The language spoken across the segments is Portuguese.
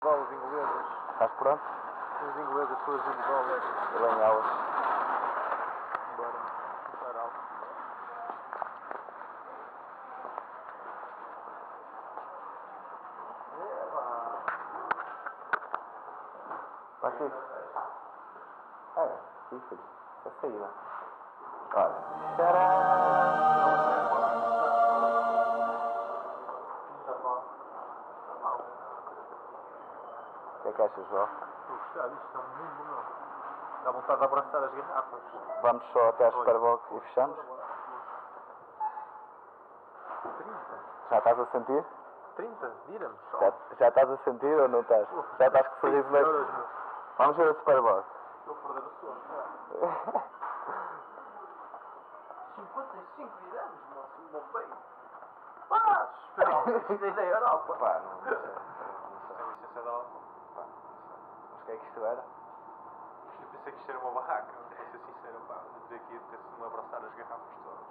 Bolas inglesas. Estás pronto? Os ingleses todas as bolas. Eu em aulas. Bora começar algo. Vai ser. Isso. É saída. Olha. Tcharam! O que é que achas, João? Estou a gostar disto, está muito bom. Dá vontade de abraçar as garrafas. Vamos só até à Superbox e fechamos? 30? Já estás a sentir? 30? Dirhams só. Já estás a sentir ou não estás? Já estás com o sorriso bem? Euros, meu. Vamos ver a Superbox. Estou a perder o sono. 55 dirhams, nosso meu bem. Pá, espera, isto é da Europa. Pá, não sei. Tem licença da Europa. Mas o que é que isto era? Eu pensei que isto era uma barraca, para ser sincero, pá. Vou dizer que ia ter-se-me abraçar as garrafas todas.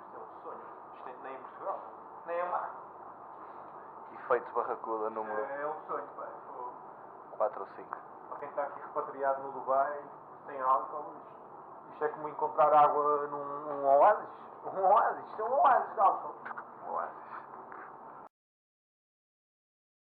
Isto é um sonho. Isto nem em Portugal, nem em Marco. Efeito Barracuda número É um sonho, pá. 4 ou 5. Para quem está aqui repatriado no Dubai, sem álcool, isto é como encontrar água num oásis. Um oásis, isto é um oásis de álcool. Um oásis.